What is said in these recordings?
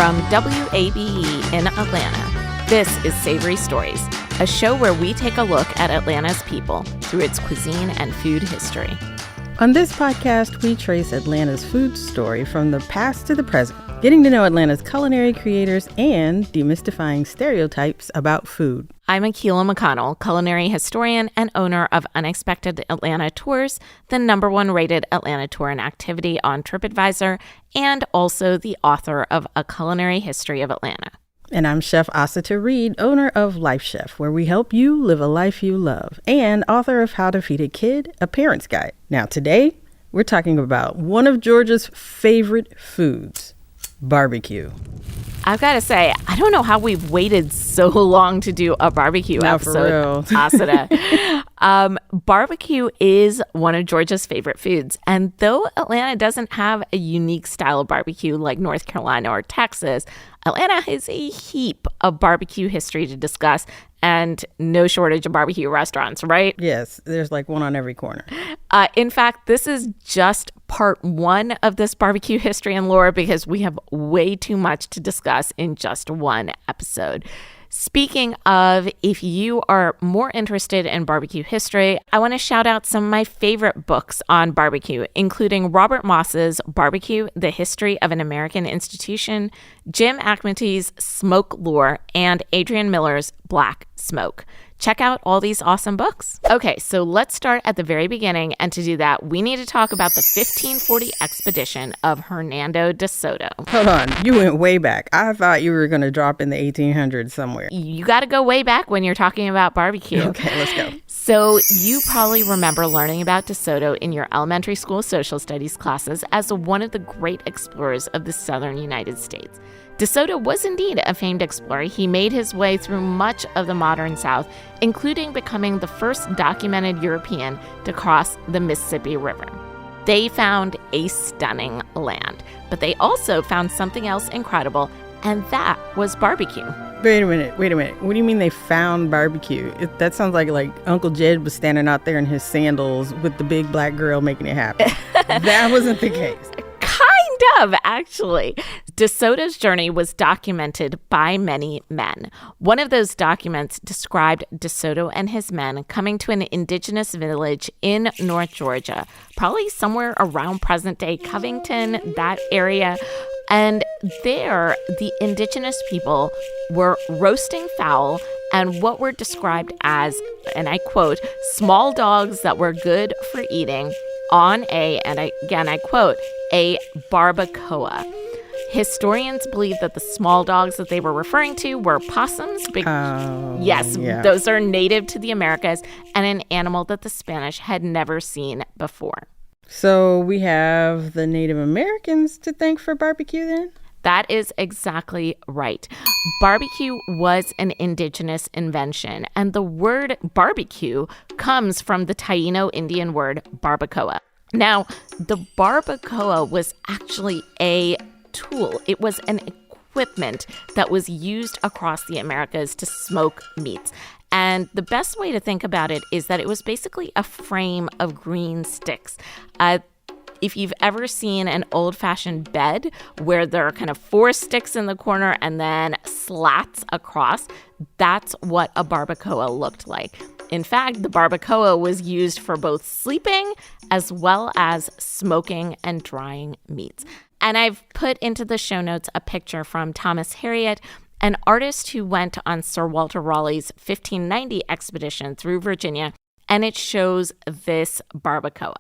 From WABE in Atlanta, this is Savory Stories, a show where we take a look at Atlanta's people through its cuisine and food history. On this podcast, we trace Atlanta's food story from the past to the present, getting to know Atlanta's culinary creators and demystifying stereotypes about food. I'm Akila McConnell, culinary historian and owner of Unexpected Atlanta Tours, the #1 rated Atlanta tour and activity on TripAdvisor, and also the author of A Culinary History of Atlanta. And I'm Chef Asata Reed, owner of Life Chef, where we help you live a life you love, and author of How to Feed a Kid, a Parent's Guide. Now today, we're talking about one of Georgia's favorite foods, barbecue. I've got to say, I don't know how we've waited so long to do a barbecue episode, Asata. Barbecue is one of Georgia's favorite foods. And though Atlanta doesn't have a unique style of barbecue like North Carolina or Texas, Atlanta has a heap of barbecue history to discuss and no shortage of barbecue restaurants, right? Yes, there's like one on every corner. In fact, this is just part one of this barbecue history and lore because we have way too much to discuss in just one episode. Speaking of, if you are more interested in barbecue history, I want to shout out some of my favorite books on barbecue, including Robert Moss's Barbecue, The History of an American Institution, Jim Akmaty's Smoke Lore, and Adrian Miller's Black Smoke. Check out all these awesome books. Okay, so let's start at the very beginning, and to do that, we need to talk about the 1540 expedition of Hernando de Soto. Hold on, you went way back. I thought you were going to drop in the 1800s somewhere. You got to go way back when you're talking about barbecue. Okay, let's go. So you probably remember learning about de Soto in your elementary school social studies classes as one of the great explorers of the southern United States. De Soto was indeed a famed explorer. He made his way through much of the modern South, including becoming the first documented European to cross the Mississippi River. They found a stunning land, but they also found something else incredible, and that was barbecue. Wait a minute. What do you mean they found barbecue? That sounds like Uncle Jed was standing out there in his sandals with the big black girl making it happen. That wasn't the case. Kind of, actually. De Soto's journey was documented by many men. One of those documents described De Soto and his men coming to an indigenous village in North Georgia, probably somewhere around present-day Covington, that area. And there, the indigenous people were roasting fowl and what were described as, and I quote, small dogs that were good for eating on a, and I quote, a barbacoa. Historians believe that the small dogs that they were referring to were possums. Those are native to the Americas and an animal that the Spanish had never seen before. So we have the Native Americans to thank for barbecue then? That is exactly right. Barbecue was an indigenous invention, and the word barbecue comes from the Taino Indian word barbacoa. Now, the barbacoa was actually a tool. It was an equipment that was used across the Americas to smoke meats. And the best way to think about it is that it was basically a frame of green sticks. If you've ever seen an old-fashioned bed where there are kind of 4 sticks in the corner and then slats across, that's what a barbacoa looked like. In fact, the barbacoa was used for both sleeping as well as smoking and drying meats. And I've put into the show notes a picture from Thomas Harriot, an artist who went on Sir Walter Raleigh's 1590 expedition through Virginia, and it shows this barbacoa.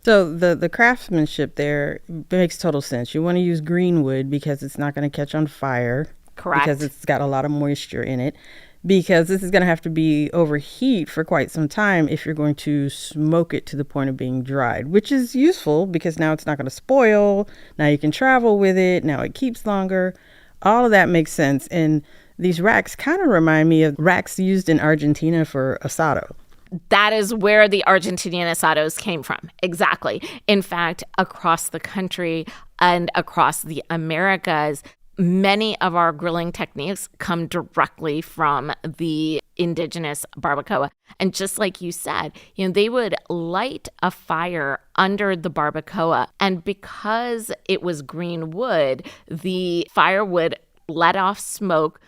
So the craftsmanship there makes total sense. You want to use green wood because it's not going to catch on fire. Correct. Because it's got a lot of moisture in it. Because this is going to have to be overheat for quite some time if you're going to smoke it to the point of being dried, which is useful because now it's not going to spoil. Now you can travel with it. Now it keeps longer. All of that makes sense. And these racks kind of remind me of racks used in Argentina for asado. That is where the Argentinian asados came from. Exactly. In fact, across the country and across the Americas, Many of our grilling techniques come directly from the indigenous barbacoa. And just like you said, they would light a fire under the barbacoa. And because it was green wood, the fire would let off smoke.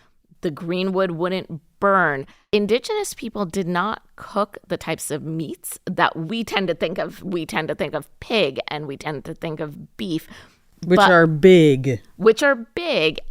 The green wood wouldn't burn. Indigenous people did not cook the types of meats that we tend to think of. We tend to think of pig and we tend to think of beef. Which are big.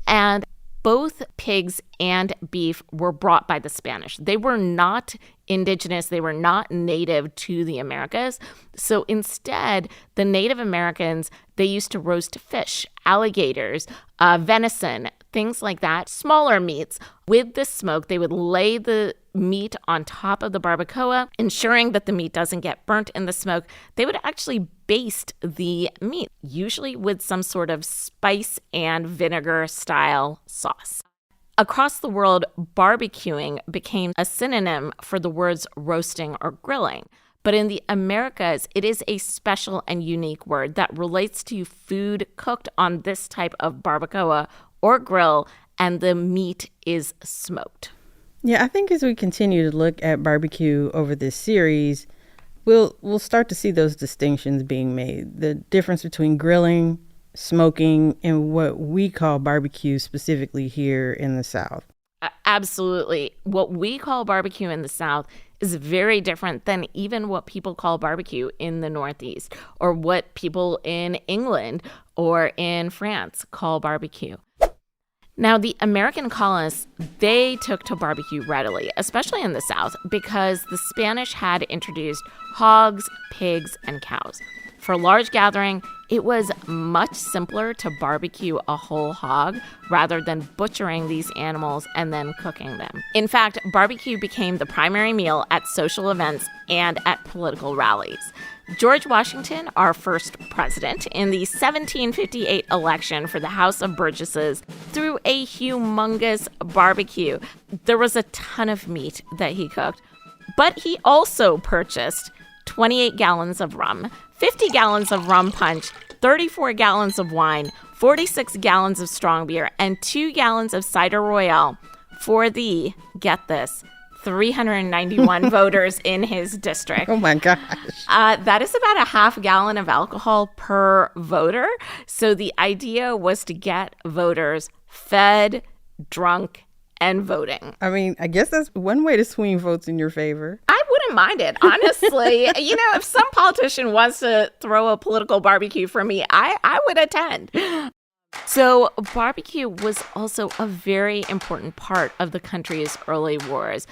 And both pigs and beef were brought by the Spanish. They were not indigenous. They were not native to the Americas. So instead, the Native Americans, they used to roast fish, alligators, venison, things like that, smaller meats. With the smoke, they would lay the meat on top of the barbacoa, ensuring that the meat doesn't get burnt in the smoke. They would actually baste the meat, usually with some sort of spice and vinegar style sauce. Across the world, barbecuing became a synonym for the words roasting or grilling. But in the Americas, it is a special and unique word that relates to food cooked on this type of barbacoa or grill, and the meat is smoked. Yeah, I think as we continue to look at barbecue over this series, we'll start to see those distinctions being made. The difference between grilling, smoking, and what we call barbecue specifically here in the South. Absolutely. What we call barbecue in the South is very different than even what people call barbecue in the Northeast, or what people in England or in France call barbecue. Now, the American colonists, they took to barbecue readily, especially in the South, because the Spanish had introduced hogs, pigs, and cows. For large gathering, it was much simpler to barbecue a whole hog rather than butchering these animals and then cooking them. In fact, barbecue became the primary meal at social events and at political rallies. George Washington, our first president, in the 1758 election for the House of Burgesses, threw a humongous barbecue. There was a ton of meat that he cooked, but he also purchased 28 gallons of rum, 50 gallons of rum punch, 34 gallons of wine, 46 gallons of strong beer, and 2 gallons of cider royale for the, get this, 391 voters in his district. Oh my gosh. That is about a half gallon of alcohol per voter. So the idea was to get voters fed, drunk, and voting. I mean, I guess that's one way to swing votes in your favor. I wouldn't mind it, honestly. If some politician wants to throw a political barbecue for me, I would attend. So barbecue was also a very important part of the country's early wars.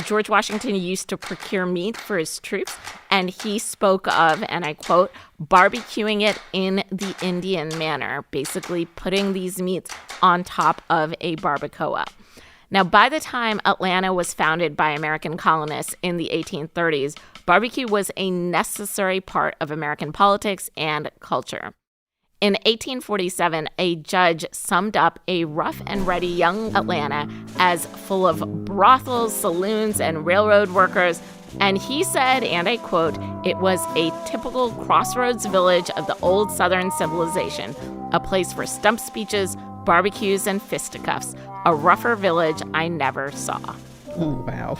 George Washington used to procure meat for his troops, and he spoke of, and I quote, barbecuing it in the Indian manner, basically putting these meats on top of a barbacoa. Now, by the time Atlanta was founded by American colonists in the 1830s, barbecue was a necessary part of American politics and culture. In 1847, a judge summed up a rough and ready young Atlanta as full of brothels, saloons, and railroad workers. And he said, and I quote, it was a typical crossroads village of the old Southern civilization, a place for stump speeches, barbecues, and fisticuffs, a rougher village I never saw. Oh, wow.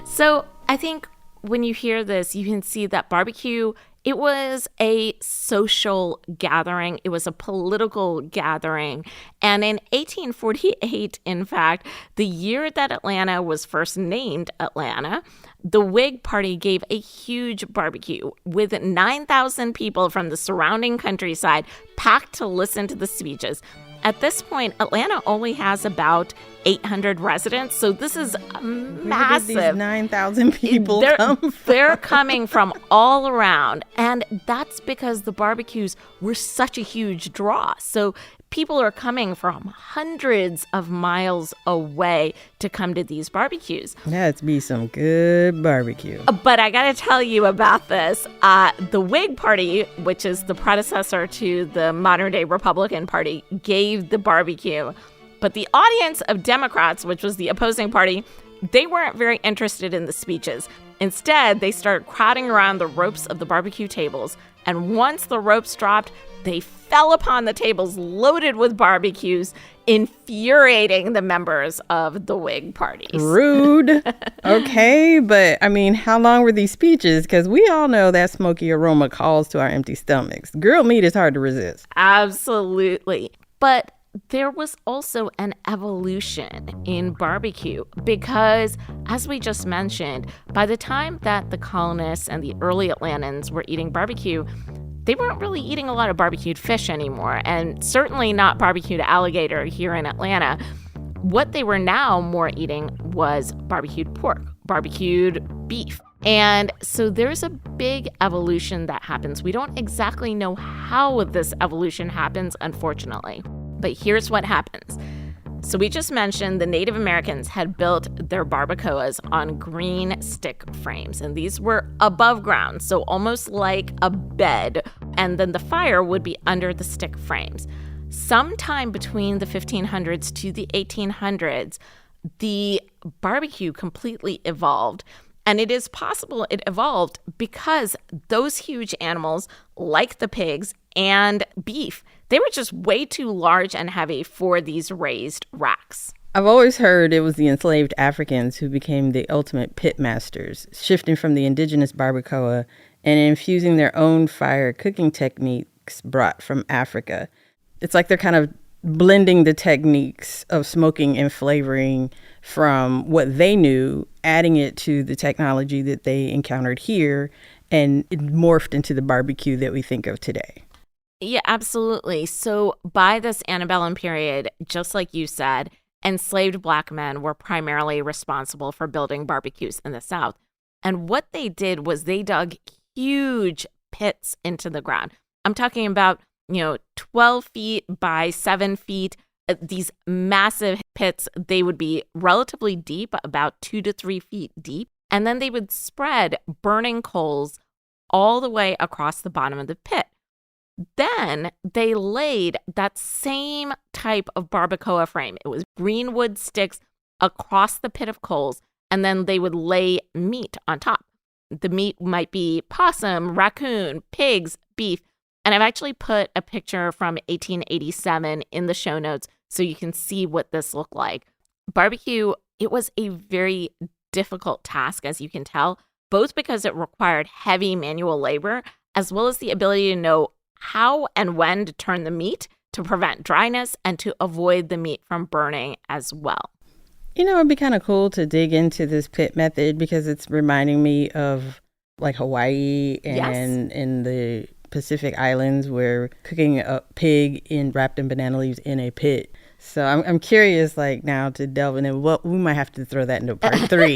So I think when you hear this, you can see that barbecue, it was a social gathering. It was a political gathering. And in 1848, in fact, the year that Atlanta was first named Atlanta, the Whig Party gave a huge barbecue with 9,000 people from the surrounding countryside packed to listen to the speeches. At this point, Atlanta only has about 800 residents, so this is massive. Where did these 9,000 people come from? They're coming from all around, and that's because the barbecues were such a huge draw. So people are coming from hundreds of miles away to come to these barbecues. That's be some good barbecue. But I got to tell you about this. The Whig Party, which is the predecessor to the modern-day Republican Party, gave the barbecue. But the audience of Democrats, which was the opposing party, they weren't very interested in the speeches. Instead, they started crowding around the ropes of the barbecue tables, and once the ropes dropped, they fell upon the tables loaded with barbecues, infuriating the members of the Whig parties. Rude. Okay, but I mean, how long were these speeches? Because we all know that smoky aroma calls to our empty stomachs. Grilled meat is hard to resist. Absolutely. But there was also an evolution in barbecue because, as we just mentioned, by the time that the colonists and the early Atlantans were eating barbecue, they weren't really eating a lot of barbecued fish anymore, and certainly not barbecued alligator here in Atlanta. What they were now more eating was barbecued pork, barbecued beef. And so there's a big evolution that happens. We don't exactly know how this evolution happens, unfortunately. But here's what happens. So we just mentioned the Native Americans had built their barbacoas on green stick frames, and these were above ground, so almost like a bed, and then the fire would be under the stick frames. Sometime between the 1500s to the 1800s, the barbecue completely evolved. And it is possible it evolved because those huge animals, like the pigs and beef, they were just way too large and heavy for these raised racks. I've always heard it was the enslaved Africans who became the ultimate pitmasters, shifting from the indigenous barbacoa and infusing their own fire cooking techniques brought from Africa. It's like they're kind of blending the techniques of smoking and flavoring from what they knew, adding it to the technology that they encountered here, and it morphed into the barbecue that we think of today. Yeah, absolutely. So by this antebellum period, just like you said, enslaved Black men were primarily responsible for building barbecues in the South. And what they did was they dug huge pits into the ground. I'm talking about, 12 feet by 7 feet. These massive pits, they would be relatively deep, about 2 to 3 feet deep. And then they would spread burning coals all the way across the bottom of the pit. Then they laid that same type of barbacoa frame. It was green wood sticks across the pit of coals, and then they would lay meat on top. The meat might be possum, raccoon, pigs, beef. And I've actually put a picture from 1887 in the show notes so you can see what this looked like. Barbecue, it was a very difficult task, as you can tell, both because it required heavy manual labor, as well as the ability to know how and when to turn the meat to prevent dryness and to avoid the meat from burning as well. It'd be kind of cool to dig into this pit method because it's reminding me of like Hawaii and in the Pacific Islands where cooking a pig wrapped in banana leaves in a pit. So I'm curious, now to delve into what we might have to throw that into part 3.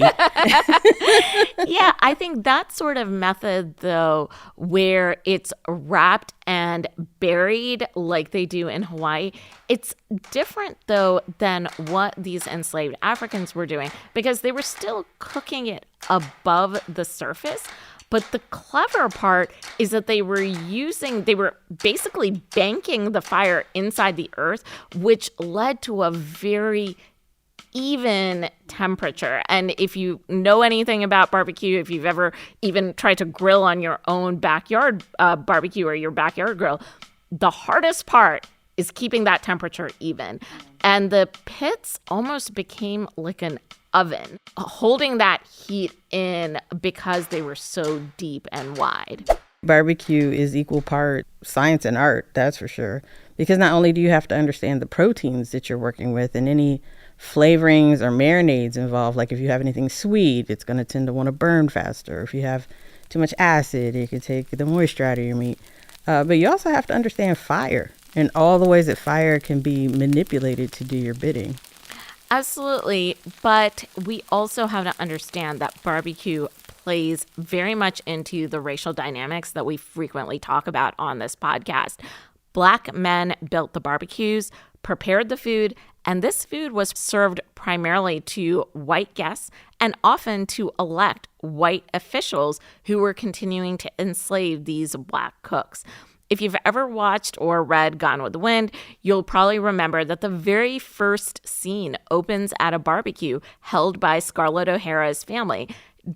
Yeah, I think that sort of method, though, where it's wrapped and buried like they do in Hawaii, it's different, though, than what these enslaved Africans were doing because they were still cooking it above the surface. But the clever part is that they were basically banking the fire inside the earth, which led to a very even temperature. And if you know anything about barbecue, if you've ever even tried to grill on your own backyard barbecue or your backyard grill, the hardest part is keeping that temperature even. And the pits almost became like an oven, holding that heat in because they were so deep and wide. Barbecue is equal part science and art, that's for sure. Because not only do you have to understand the proteins that you're working with and any flavorings or marinades involved, like if you have anything sweet, it's going to tend to want to burn faster. If you have too much acid, it could take the moisture out of your meat. But you also have to understand fire and all the ways that fire can be manipulated to do your bidding. Absolutely. But we also have to understand that barbecue plays very much into the racial dynamics that we frequently talk about on this podcast. Black men built the barbecues, prepared the food, and this food was served primarily to white guests and often to elect white officials who were continuing to enslave these Black cooks. If you've ever watched or read Gone with the Wind, you'll probably remember that the very first scene opens at a barbecue held by Scarlett O'Hara's family.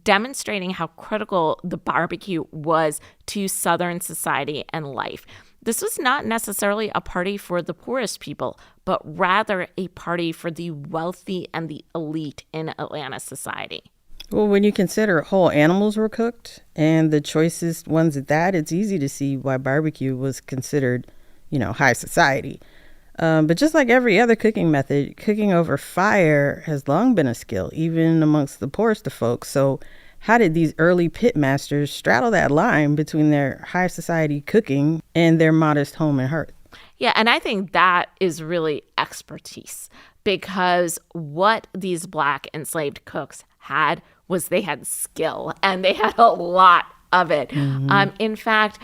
demonstrating how critical the barbecue was to Southern society and life. This was not necessarily a party for the poorest people, but rather a party for the wealthy and the elite in Atlanta society. Well, when you consider whole animals were cooked and the choicest ones at that, it's easy to see why barbecue was considered, high society. But just like every other cooking method, cooking over fire has long been a skill, even amongst the poorest of folks. So how did these early pitmasters straddle that line between their high society cooking and their modest home and hearth? Yeah, and I think that is really expertise, because what these Black enslaved cooks had was they had skill, and they had a lot of it. In fact,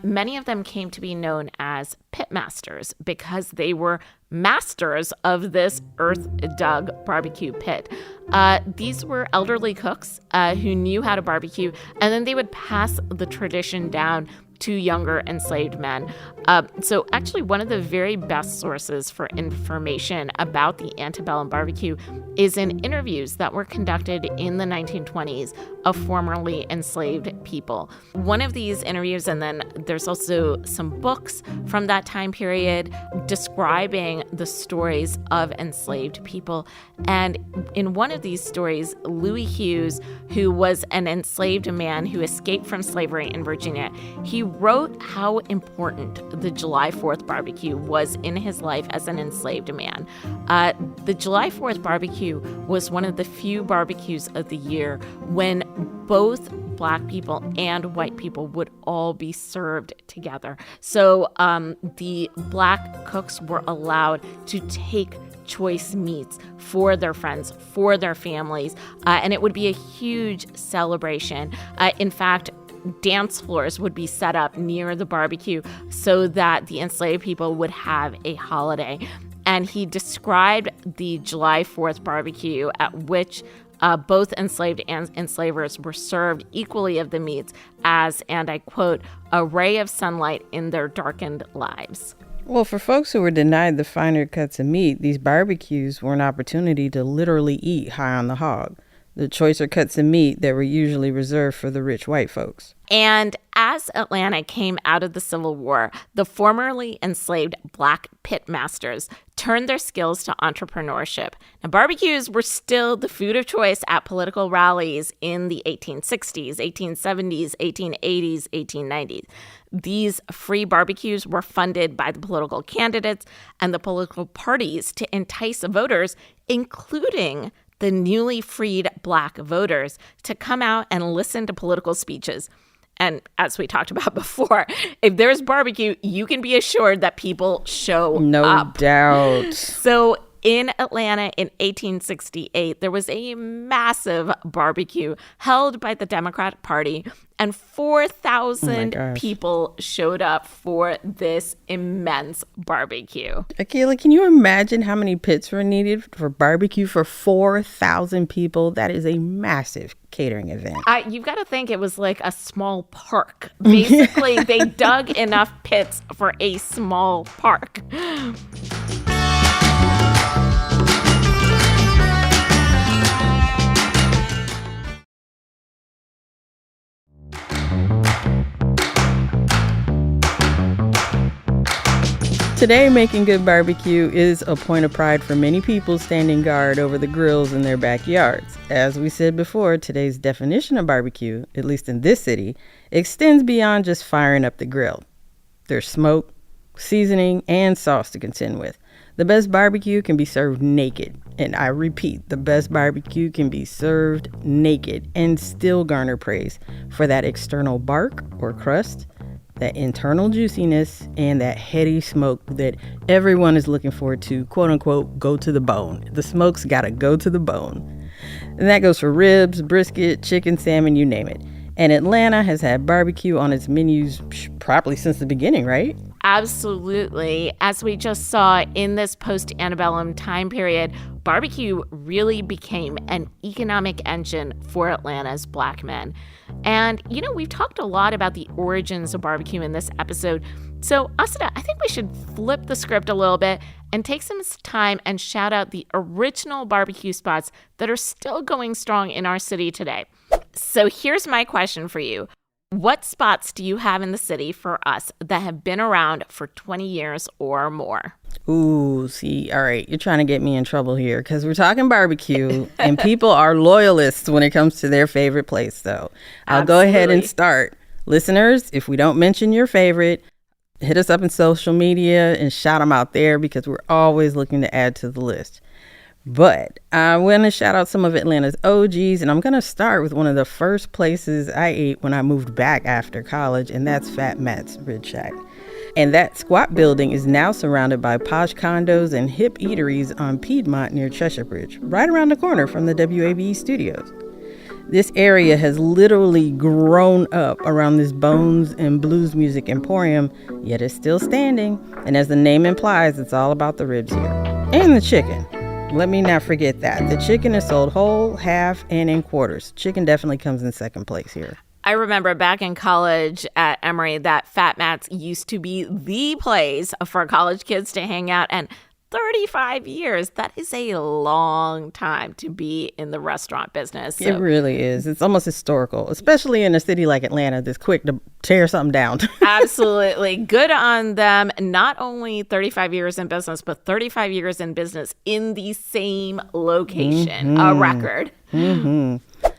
many of them came to be known as pitmasters because they were masters of this earth-dug barbecue pit. These were elderly cooks who knew how to barbecue, and then they would pass the tradition down to younger enslaved men. So actually, one of the very best sources for information about the antebellum barbecue is in interviews that were conducted in the 1920s of formerly enslaved people. One of these interviews, and then there's also some books from that time period describing the stories of enslaved people. And in one of these stories, Louis Hughes, who was an enslaved man who escaped from slavery in Virginia, he wrote how important the July 4th barbecue was in his life as an enslaved man. The July 4th barbecue was one of the few barbecues of the year when both Black people and white people would all be served together. So the Black cooks were allowed to take choice meats for their friends, for their families, and it would be a huge celebration. In fact, dance floors would be set up near the barbecue so that the enslaved people would have a holiday. And he described the July 4th barbecue at which both enslaved and enslavers were served equally of the meats as, and I quote, a ray of sunlight in their darkened lives. Well, for folks who were denied the finer cuts of meat, these barbecues were an opportunity to literally eat high on the hog, the choicer cuts of meat that were usually reserved for the rich white folks. And as Atlanta came out of the Civil War, the formerly enslaved Black pitmasters turned their skills to entrepreneurship. Now, barbecues were still the food of choice at political rallies in the 1860s, 1870s, 1880s, 1890s. These free barbecues were funded by the political candidates and the political parties to entice voters, including the newly freed Black voters, to come out and listen to political speeches. And as we talked about before, if there's barbecue, you can be assured that people show up. No doubt. So in Atlanta in 1868, there was a massive barbecue held by the Democratic Party, and 4,000 people showed up for this immense barbecue. Akila, can you imagine how many pits were needed for barbecue for 4,000 people? That is a massive catering event. You've got to think it was like a small park. Basically, they dug enough pits for a small park. Today, making good barbecue is a point of pride for many people standing guard over the grills in their backyards. As we said before, today's definition of barbecue, at least in this city, extends beyond just firing up the grill. There's smoke, seasoning, and sauce to contend with. The best barbecue can be served naked. And I repeat, the best barbecue can be served naked and still garner praise for that external bark or crust, that internal juiciness, and that heady smoke that everyone is looking forward to, quote unquote, go to the bone. The smoke's gotta go to the bone. And that goes for ribs, brisket, chicken, salmon, you name it. And Atlanta has had barbecue on its menus probably since the beginning, right? Absolutely. As we just saw in this post-antebellum time period, barbecue really became an economic engine for Atlanta's Black men. And, we've talked a lot about the origins of barbecue in this episode. So, Asata, I think we should flip the script a little bit and take some time and shout out the original barbecue spots that are still going strong in our city today. So here's my question for you. What spots do you have in the city for us that have been around for 20 years or more? Ooh, see, all right, you're trying to get me in trouble here because we're talking barbecue and people are loyalists when it comes to their favorite place. So I'll go ahead and start. Listeners, if we don't mention your favorite, hit us up in social media and shout them out there because we're always looking to add to the list. But I want to shout out some of Atlanta's OGs, and I'm going to start with one of the first places I ate when I moved back after college, and that's Fat Matt's Rib Shack. And that squat building is now surrounded by posh condos and hip eateries on Piedmont near Cheshire Bridge, right around the corner from the WABE studios. This area has literally grown up around this bones and blues music emporium, yet it's still standing. And as the name implies, it's all about the ribs here. And the chicken. Let me not forget that. The chicken is sold whole, half, and in quarters. Chicken definitely comes in second place here. I remember back in college at Emory that Fat Matt's used to be the place for college kids to hang out. And 35 years, that is a long time to be in the restaurant business. So. It really is. It's almost historical, especially in a city like Atlanta that's quick to tear something down. Absolutely. Good on them. Not only 35 years in business, but 35 years in business in the same location. A record.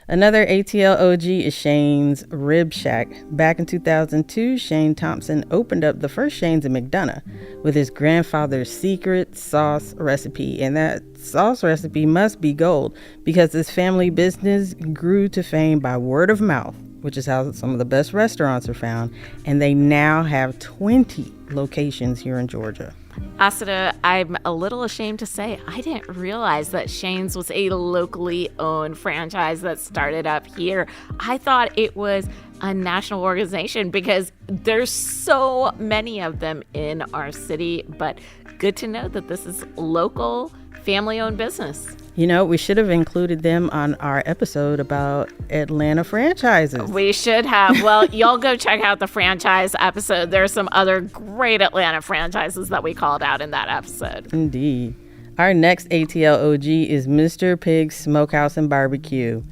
Another ATL OG is Shane's Rib Shack. Back in 2002, Shane Thompson opened up the first Shane's in McDonough with his grandfather's secret sauce recipe. And that sauce recipe must be gold because this family business grew to fame by word of mouth, which is how some of the best restaurants are found. And they now have 20 locations here in Georgia. Asata, I'm a little ashamed to say I didn't realize that Shane's was a locally owned franchise that started up here. I thought it was a national organization because there's so many of them in our city, but good to know that this is local, family-owned business. You know, we should have included them on our episode about Atlanta franchises. We should have. Well, y'all go check out the franchise episode. There's some other great Atlanta franchises that we called out in that episode. Indeed. Our next ATL OG is Mr. Pig's Smokehouse and Barbecue.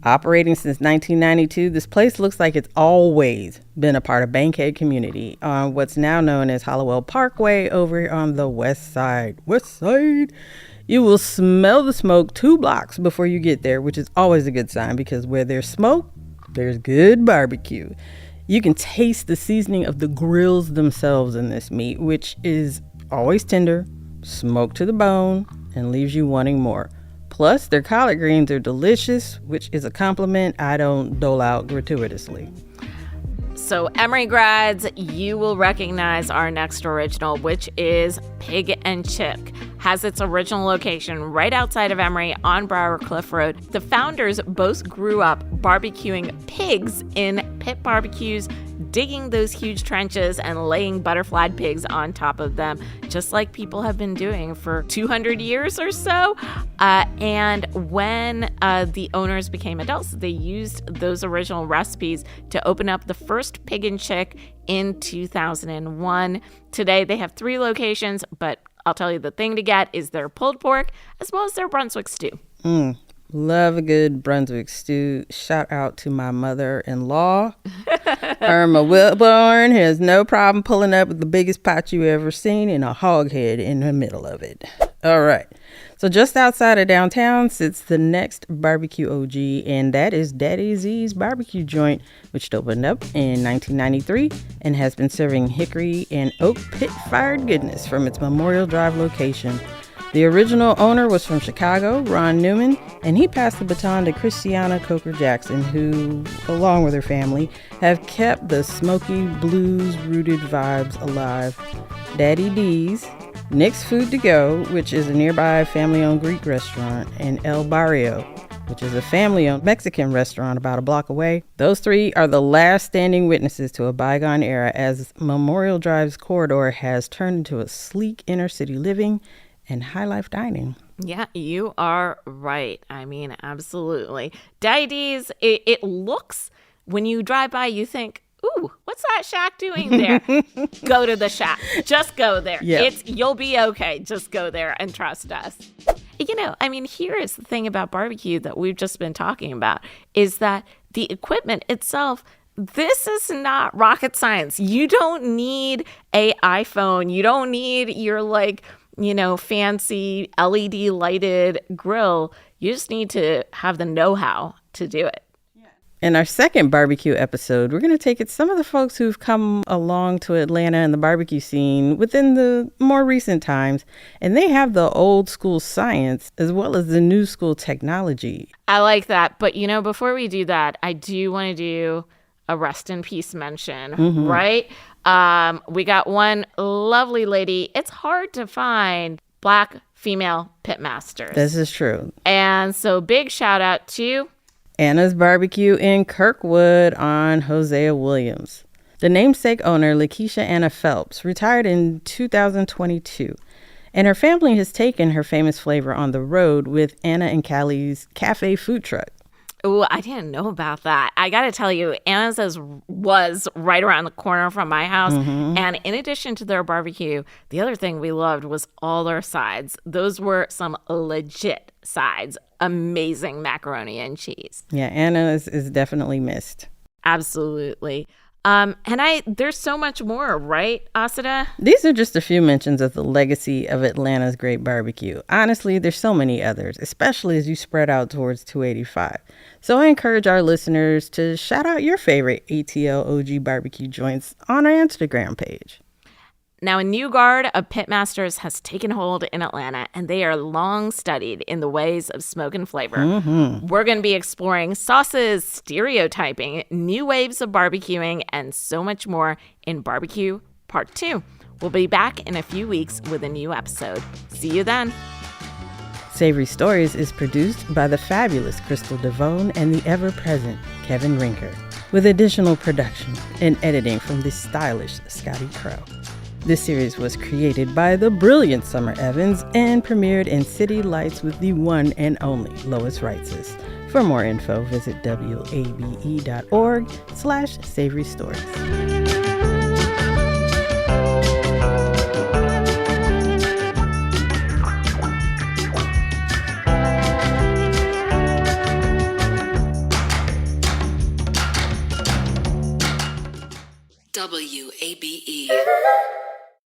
Operating since 1992, this place looks like it's always been a part of Bankhead community on what's now known as Hollowell Parkway over on the west side. You will smell the smoke 2 blocks before you get there, which is always a good sign because where there's smoke, there's good barbecue. You can taste the seasoning of the grills themselves in this meat, which is always tender, smoked to the bone, and leaves you wanting more. Plus, their collard greens are delicious, which is a compliment I don't dole out gratuitously. So Emory grads, you will recognize our next original, which is Pig and Chick. Has its original location right outside of Emory on Briar Cliff Road. The founders both grew up barbecuing pigs in pit barbecues, digging those huge trenches and laying butterflied pigs on top of them, just like people have been doing for 200 years or so. And when the owners became adults, they used those original recipes to open up the first Pig and Chick in 2001. Today, they have 3 locations, but I'll tell you the thing to get is their pulled pork as well as their Brunswick stew. Love a good Brunswick stew. Shout out to my mother-in-law. Irma Wilborn has no problem pulling up with the biggest pot you ever seen and a hog head in the middle of it. All right. So just outside of downtown sits the next barbecue OG, and that is Daddy Z's barbecue joint, which opened up in 1993 and has been serving hickory and oak pit-fired goodness from its Memorial Drive location. The original owner was from Chicago, Ron Newman, and he passed the baton to Christiana Coker Jackson, who, along with her family, have kept the smoky blues-rooted vibes alive. Daddy D's, Nick's Food to Go, which is a nearby family-owned Greek restaurant, and El Barrio, which is a family-owned Mexican restaurant about a block away. Those 3 are the last standing witnesses to a bygone era as Memorial Drive's corridor has turned into a sleek inner-city living and high life dining. Yeah, you are right. I mean, absolutely. Daddy D's, it looks, when you drive by, you think, ooh, what's that shack doing there? Go to the shack. Just go there. Yep. You'll be okay. Just go there and trust us. Here is the thing about barbecue that we've just been talking about is that the equipment itself, this is not rocket science. You don't need a iPhone. You don't need your fancy LED lighted grill. You just need to have the know-how to do it. In our second barbecue episode, we're going to take it some of the folks who've come along to Atlanta and the barbecue scene within the more recent times, and they have the old school science as well as the new school technology. I like that. But, before we do that, I do want to do a rest in peace mention, right? We got one lovely lady. It's hard to find Black female pitmasters. This is true. And so big shout out to Anna's Barbecue in Kirkwood on Hosea Williams. The namesake owner, Lakeisha Anna Phelps, retired in 2022, and her family has taken her famous flavor on the road with Anna and Callie's Cafe food truck. Oh, I didn't know about that. I got to tell you, Anna's was right around the corner from my house. And in addition to their barbecue, the other thing we loved was all their sides. Those were some legit sides. Amazing macaroni and cheese. Yeah, Anna is definitely missed. Absolutely. There's so much more, right, Asata? These are just a few mentions of the legacy of Atlanta's great barbecue. Honestly, there's so many others, especially as you spread out towards 285. So I encourage our listeners to shout out your favorite ATL OG barbecue joints on our Instagram page. Now, a new guard of pitmasters has taken hold in Atlanta, and they are long studied in the ways of smoke and flavor. We're going to be exploring sauces, stereotyping, new waves of barbecuing, and so much more in Barbecue Part 2. We'll be back in a few weeks with a new episode. See you then. Savory Stories is produced by the fabulous Crystal Devone and the ever-present Kevin Rinker, with additional production and editing from the stylish Scotty Crow. This series was created by the brilliant Summer Evans and premiered in City Lights with the one and only Lois Reitzes. For more info, visit wabe.org/Savory Stories. WABE.